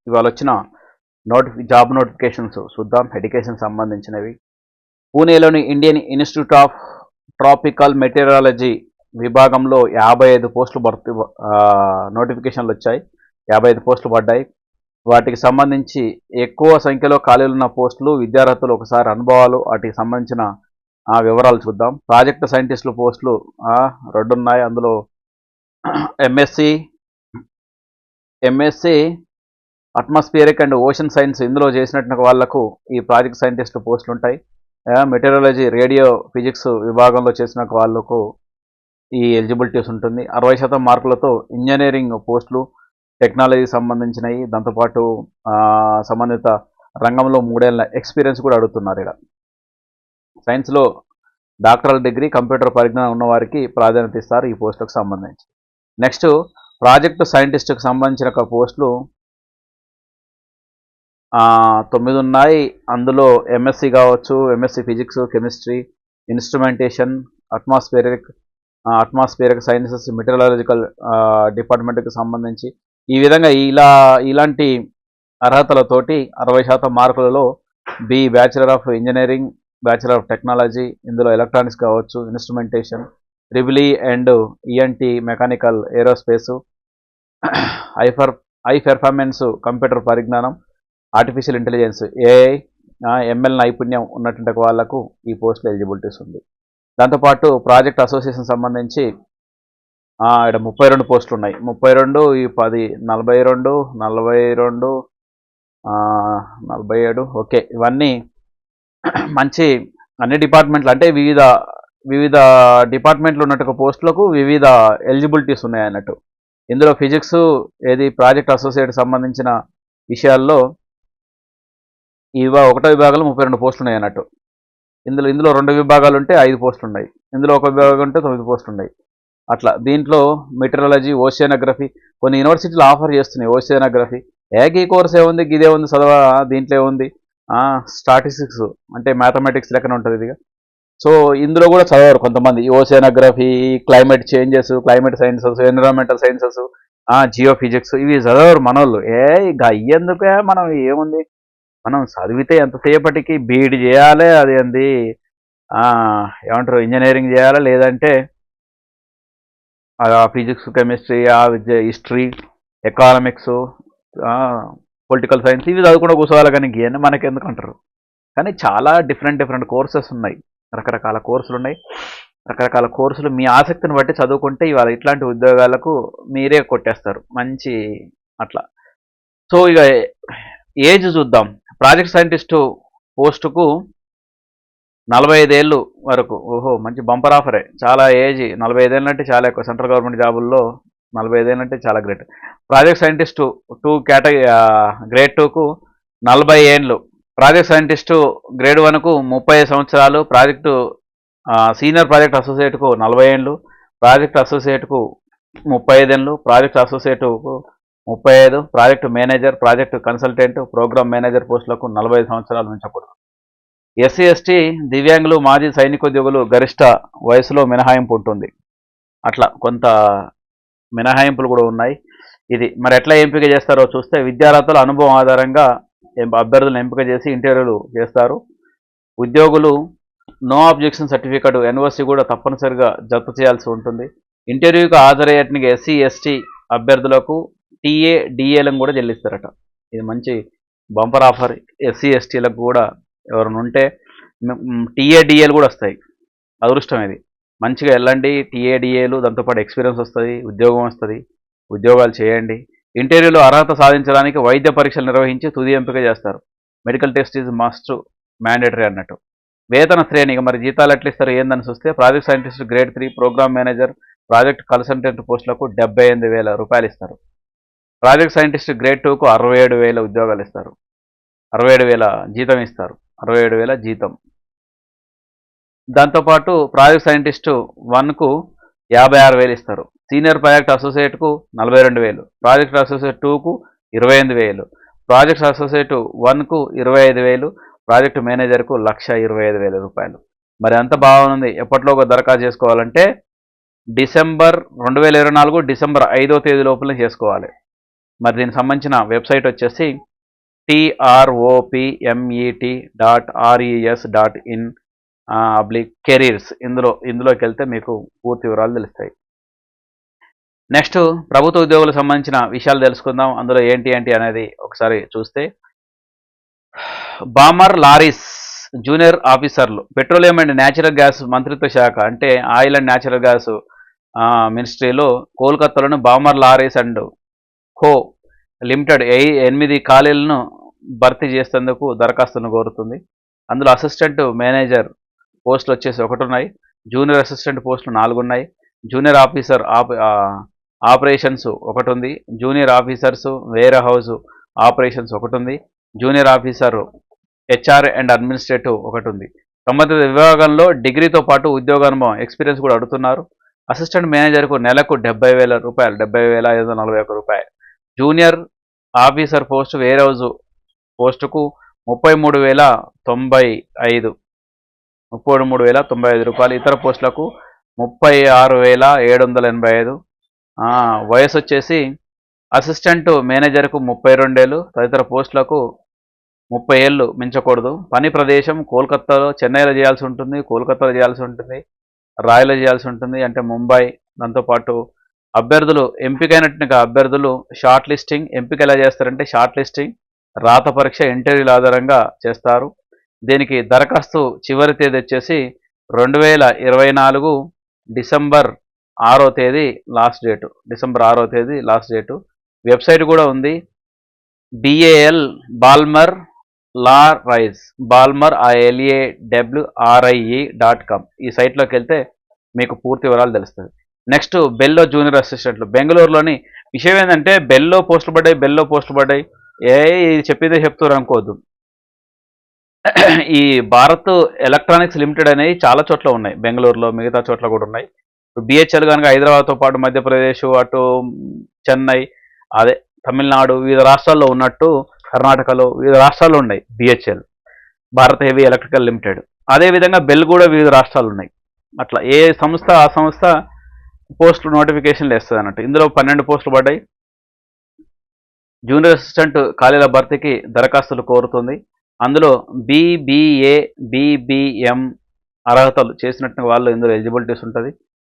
ఇవాళ వచ్చిన job notifications చూద్దాం. ఎడ్యుకేషన్ సంబంధించినవి. పూణేలోని Indian Institute of Tropical Meteorology విభాగంలో 55 పోస్టులు నోటిఫికేషన్లు వచ్చాయి. 55 పోస్టులు పడ్డాయి. వాటికి సంబంధించి ఎక్కువ సంఖ్యలో ఖాళీలు ఉన్న పోస్టులు, విద్యార్థులు ఒకసారి అనుభవాలు, వాటికి సంబంధించిన వివరాలు చూద్దాం. ప్రాజెక్ట్ సైంటిస్టుల పోస్టులు 2 ఉన్నాయి. అందులో MSc atmospheric and ocean science ఇందులో చేసినట్టు వాళ్లకు ఈ ప్రాజెక్ట్ సైంటిస్ట్ పోస్టులు ఉంటాయి. మెటీరియాలజీ రేడియో ఫిజిక్స్ విభాగంలో చేసిన వాళ్లకు ఈ ఎలిజిబిలిటీస్ ఉంటుంది. 60% మార్కులతో ఇంజనీరింగ్ పోస్టులు, టెక్నాలజీకి సంబంధించినవి, దాంతోపాటు సంబంధిత రంగంలో 3 ఏళ్ల ఎక్స్పీరియన్స్ కూడా అడుగుతున్నారు. ఇక్కడ సైన్స్లో డాక్టరల్ డిగ్రీ, కంప్యూటర్ పరిజ్ఞానం ఉన్నవారికి ప్రాధాన్యత ఇస్తారు ఈ పోస్టులకు సంబంధించి. నెక్స్ట్ ప్రాజెక్ట్ సైంటిస్ట్కి సంబంధించిన పోస్టులు 9 ఉన్నాయి. అందులో ఎంఎస్సి కావచ్చు, MSc physics, chemistry, instrumentation, atmospheric sciences, meteorological డిపార్ట్మెంట్కి సంబంధించి ఈ విధంగా ఇలాంటి అర్హతలతోటి 60% మార్కులలో bachelor of engineering, bachelor of technology, ఇందులో ఎలక్ట్రానిక్స్ కావచ్చు, instrumentation, triple and ENT, mechanical, aerospace, high performance computer పరిజ్ఞానం, ఆర్టిఫిషియల్ ఇంటెలిజెన్స్, ఏఐ, ఎంఎల్ నైపుణ్యం ఉన్నటువంటి వాళ్లకు ఈ పోస్టులో ఎలిజిబిలిటీస్ ఉంది. దాంతోపాటు ప్రాజెక్ట్ అసోసియేషన్ సంబంధించి ఇక్కడ 32 పోస్టులు ఉన్నాయి. 32 ఈ 10 42 42 47 ఓకే. ఇవన్నీ మంచి అన్ని డిపార్ట్మెంట్లు, అంటే వివిధ డిపార్ట్మెంట్లు ఉన్నట్టు పోస్టులకు వివిధ ఎలిజిబిలిటీస్ ఉన్నాయి అన్నట్టు. ఇందులో ఫిజిక్స్ ప్రాజెక్ట్ అసోసియేట్ సంబంధించిన విషయాల్లో ఒకటో విభాగంలో 32 పోస్టులు ఉన్నాయి అన్నట్టు. ఇందులో 2 విభాగాలు ఉంటే 5 పోస్టులు ఉన్నాయి. ఇందులో ఒక విభాగం ఉంటే 9 పోస్టులు ఉన్నాయి. అట్లా దీంట్లో మెటీరియలాజీ, ఓషియానోగ్రఫీ కొన్ని యూనివర్సిటీలు ఆఫర్ చేస్తున్నాయి. ఓషియానోగ్రఫీ ఈ కోర్స్ ఏముంది, గిదే ఉంది చదవా, దీంట్లో ఏముంది, స్టాటిస్టిక్స్ అంటే మ్యాథమెటిక్స్ లెక్కన ఉంటుంది ఇది. సో ఇందులో కూడా చదవరు కొంతమంది. Oceanography, climate changes, climate sciences, environmental sciences, geophysics ఇవి చదవరు మనోళ్ళు. ఇక అయ్యేందుకే మనం ఏముంది, మనం చదివితే ఎంతసేపటికి బీఈడి చేయాలి, అది ఏమంటారు ఇంజనీరింగ్ చేయాలి, లేదంటే physics, chemistry, history, economics, political science ఇవి చదువుకుంటూ కూర్చోవాలి. కానీ ఇవన్నీ మనకెందుకు అంటారు. కానీ చాలా డిఫరెంట్ కోర్సెస్ ఉన్నాయి, రకరకాల కోర్సులు ఉన్నాయి. రకరకాల కోర్సులు మీ ఆసక్తిని బట్టి చదువుకుంటే ఇవాళ ఇట్లాంటి ఉద్యోగాలకు మీరే కొట్టేస్తారు మంచి అట్లా. సో ఇక ఏజ్ చూద్దాం. ప్రాజెక్ట్ సైంటిస్టు పోస్టుకు 45 ఏళ్ళు వరకు. మంచి బంపర్ ఆఫరే. చాలా ఏజ్ 45 ఏళ్ళు అంటే చాలా ఎక్కువ. సెంట్రల్ గవర్నమెంట్ జాబుల్లో 45 ఏళ్ళు అంటే చాలా గ్రేట్. ప్రాజెక్ట్ సైంటిస్టు గ్రేడ్ 2కు 40 ఏళ్ళు. ప్రాజెక్ట్ సైంటిస్టు గ్రేడ్ 1కు 30 సంవత్సరాలు. సీనియర్ ప్రాజెక్ట్ అసోసియేట్కు 40 ఏళ్ళు. ప్రాజెక్ట్ అసోసియేట్కు 35 ఏళ్ళు. ప్రాజెక్ట్ అసోసియేట్కు 35. Project manager, project consultant, program manager పోస్టులకు 45 సంవత్సరాలు ఉంచకూడదు. ఎస్సీ, ఎస్టీ, దివ్యాంగులు, మాజీ సైనికోద్యోగులు గరిష్ట వయసులో మినహాయింపు ఉంటుంది. అట్లా కొంత మినహాయింపులు కూడా ఉన్నాయి. ఇది మరి ఎట్లా ఎంపిక చేస్తారో చూస్తే విద్యార్థుల అనుభవం ఆధారంగా అభ్యర్థులను ఎంపిక చేసి ఇంటర్వ్యూలు చేస్తారు. ఉద్యోగులు నో అబ్జెక్షన్ సర్టిఫికేట్, ఎన్ఓసి కూడా తప్పనిసరిగా జత చేయాల్సి ఉంటుంది. ఇంటర్వ్యూకి హాజరయ్యేటికి ఎస్సీ, ఎస్టీ అభ్యర్థులకు టీఏ, డిఏలను కూడా చెల్లిస్తారట. ఇది మంచి బంపర్ ఆఫర్. ఎస్సీ, ఎస్టీలకు కూడా ఎవరైనా ఉంటే టీఏ, డిఏలు కూడా వస్తాయి. అదృష్టం ఇది. మంచిగా వెళ్ళండి, టీఏ, డిఏలు, దాంతోపాటు ఎక్స్పీరియన్స్ వస్తుంది, ఉద్యోగం వస్తుంది. ఉద్యోగాలు చేయండి. ఇంటర్వ్యూలో అర్హత సాధించడానికి వైద్య పరీక్షలు నిర్వహించి తుది ఎంపిక చేస్తారు. Medical test is must mandatory అన్నట్టు. వేతన శ్రేణి మరి జీతాలు ఎట్లా ఇస్తారు ఏందని చూస్తే project scientist grade 3, program manager, project consultant పోస్టులకు 78,000 రూపాయలు ఇస్తారు. ప్రాజెక్ట్ సైంటిస్ట్ గ్రేడ్ 2కు 67,000 ఉద్యోగాలు ఇస్తారు. 67,000 జీతం ఇస్తారు. 67,000 జీతం. దాంతోపాటు ప్రాజెక్ట్ సైంటిస్టు 1కు 56,000 ఇస్తారు. సీనియర్ ప్రాజెక్ట్ అసోసియేట్కు 42,000. ప్రాజెక్ట్ అసోసియేట్ 2కు 28,000. ప్రాజెక్ట్ అసోసియేట్ 1కు 25,000. ప్రాజెక్టు మేనేజర్కు 1,25,000 రూపాయలు. మరి అంత బాగుంది. ఎప్పటిలోగా దరఖాస్తు చేసుకోవాలంటే డిసెంబర్ 2024 డిసెంబర్ 5వ తేదీ లోపలనే చేసుకోవాలి. మరి దీనికి సంబంధించిన వెబ్సైట్ వచ్చేసి tropmet.res.in/కెరీర్స్. ఇందులోకి వెళ్తే మీకు పూర్తి వివరాలు తెలుస్తాయి. నెక్స్ట్ ప్రభుత్వ ఉద్యోగులకు సంబంధించిన విషయాలు తెలుసుకుందాం. అందులో ఏంటి అనేది ఒకసారి చూస్తే, బామర్ లారీస్ జూనియర్ ఆఫీసర్లు పెట్రోలియం అండ్ న్యాచురల్ గ్యాస్ మంత్రిత్వ శాఖ అంటే ఆయిల్ అండ్ న్యాచురల్ గ్యాస్ మినిస్ట్రీలో కోల్కతాలోని Balmer Lawrie and co limited 8 ఖాళీలను భర్తీ చేసేందుకు దరఖాస్తును కోరుతుంది. అందులో అసిస్టెంట్ మేనేజర్ పోస్టులు వచ్చేసి 1 ఉన్నాయి, జూనియర్ అసిస్టెంట్ పోస్టులు 4 ఉన్నాయి, జూనియర్ ఆఫీసర్ ఆపరేషన్స్ 1 ఉంది, junior officers warehouse operations 1 ఉంది, junior officer HR and administrative 1 ఉంది. సంబంధిత విభాగంలో డిగ్రీతో పాటు ఉద్యోగానుభవం ఎక్స్పీరియన్స్ కూడా అడుగుతున్నారు. అసిస్టెంట్ మేనేజర్కు నెలకు 70,000 రూపాయలు, 70,541 రూపాయలు. Junior officer post warehouse పోస్టుకు 33,095 రూపాయలు. ఇతర పోస్టులకు 36,785. వయసు వచ్చేసి అసిస్టెంట్ మేనేజర్కు 32 ఏళ్ళు, తదితర పోస్టులకు 30 ఏళ్ళు మించకూడదు. పని ప్రదేశం కోల్కతాలో, చెన్నైలో చేయాల్సి ఉంటుంది, కోల్కతాలో చేయాల్సి ఉంటుంది, రాయ్లో చేయాల్సి ఉంటుంది అంటే ముంబై. దాంతోపాటు అభ్యర్థులు ఎంపికైనట్టుగా అభ్యర్థులు షార్ట్ లిస్టింగ్ ఎంపిక ఎలా చేస్తారంటే షార్ట్ లిస్టింగ్, రాత పరీక్ష, ఇంటర్వ్యూల ఆధారంగా చేస్తారు. దీనికి దరఖాస్తు చివరి తేదీ వచ్చేసి 2024 డిసెంబర్ 6వ తేదీ లాస్ట్ డేటు. డిసెంబర్ 6వ తేదీ లాస్ట్ డేటు. వెబ్సైట్ కూడా ఉంది, BAL బాల్మర్ లారైజ్ balmer.com. ఈ సైట్లోకి వెళ్తే మీకు పూర్తి వివరాలు తెలుస్తుంది. నెక్స్ట్ బెల్లో జూనియర్ అసిస్టెంట్లు బెంగళూరులోని. విషయం ఏంటంటే బెల్లో పోస్టులు పడ్డాయి. ఇది చెప్పిందే చెప్తారు అనుకోవద్దు. ఈ భారత్ ఎలక్ట్రానిక్స్ లిమిటెడ్ అనేవి చాలా చోట్ల ఉన్నాయి, బెంగళూరులో, మిగతా చోట్ల కూడా ఉన్నాయి. BHEL కనుక హైదరాబాద్తో పాటు మధ్యప్రదేశ్, అటు చెన్నై, అదే తమిళనాడు, వివిధ రాష్ట్రాల్లో ఉన్నట్టు కర్ణాటకలో వివిధ రాష్ట్రాల్లో ఉన్నాయి BHEL, Bharat heavy electrical limited. అదేవిధంగా బెల్ కూడా వివిధ రాష్ట్రాలు ఉన్నాయి. అట్లా ఏ సంస్థ ఆ సంస్థ పోస్టులు నోటిఫికేషన్లు వేస్తుంది అన్నట్టు. ఇందులో 12 పోస్టులు పడ్డాయి. జూనియర్ అసిస్టెంట్ ఖాళీల భర్తీకి దరఖాస్తులు కోరుతుంది. అందులో BBA, BBM అర్హతలు చేసినట్టు వాళ్ళు ఇందులో ఎలిజిబిలిటీస్ ఉంటుంది.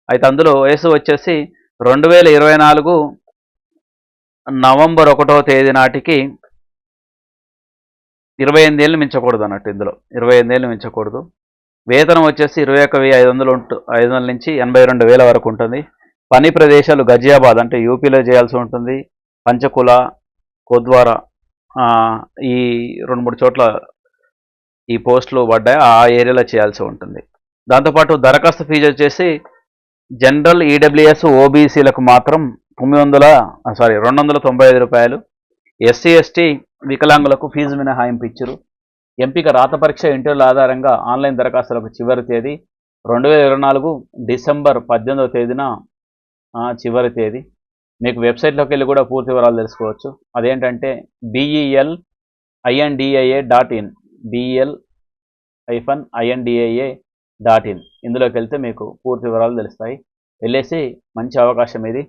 అయితే అందులో వయసు వచ్చేసి 2024 నవంబర్ 1వ తేదీ నాటికి 28 ఏళ్ళు మించకూడదు అన్నట్టు. ఇందులో 28 ఏళ్ళు మించకూడదు. వేతనం వచ్చేసి 21,500 నుంచి 82,000 వరకు ఉంటుంది. పని ప్రదేశాలు గజియాబాద్ అంటే యూపీలో చేయాల్సి ఉంటుంది, పంచకుల, కోద్వారా, ఈ 2-3 చోట్ల ఈ పోస్టులు పడ్డాయి, ఆ ఏరియాలో చేయాల్సి ఉంటుంది. దాంతోపాటు దరఖాస్తు ఫీజు వచ్చేసి జనరల్, EWS, OBCలకు మాత్రం 295 రూపాయలు. SC, ST వికలాంగులకు ఫీజు మినహాయింపు ఇచ్చారు. ఎంపిక రాత పరీక్ష, ఇంటర్వ్యూల ఆధారంగా ఆన్లైన్ దరఖాస్తులకు చివరి తేదీ 2024 డిసెంబర్ 18వ తేదీన చివరి తేదీ. మీకు వెబ్సైట్లోకి వెళ్ళి కూడా పూర్తి వివరాలు తెలుసుకోవచ్చు. అదేంటంటే BELINDIA.in, BEL-INDIA.in. ఇందులోకి వెళ్తే మీకు పూర్తి వివరాలు తెలుస్తాయి. వెళ్ళేసి మంచి అవకాశం ఇది,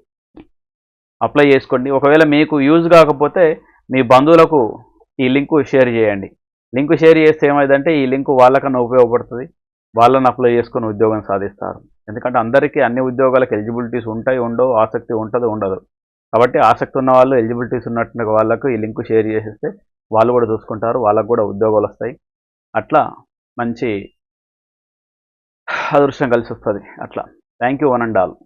అప్లై చేసుకోండి. ఒకవేళ మీకు యూజ్ కాకపోతే మీ బంధువులకు ఈ లింకు షేర్ చేయండి. లింకు షేర్ చేస్తే ఏమైందంటే ఈ లింకు వాళ్ళకన్నా ఉపయోగపడుతుంది, వాళ్ళని అప్లై చేసుకొని ఉద్యోగం సాధిస్తారు. ఎందుకంటే అందరికీ అన్ని ఉద్యోగాలకు ఎలిజిబిలిటీస్ ఉంటాయి, ఉండవు, ఆసక్తి ఉంటుంది, ఉండదు. కాబట్టి ఆసక్తి ఉన్న వాళ్ళు, ఎలిజిబిలిటీస్ ఉన్నట్టు వాళ్ళకు ఈ లింకు షేర్ చేసేస్తే వాళ్ళు కూడా చూసుకుంటారు, వాళ్ళకు కూడా ఉద్యోగాలు వస్తాయి. అట్లా మంచి అదృష్టం కలిసి వస్తుంది. అట్లా thank you one and all.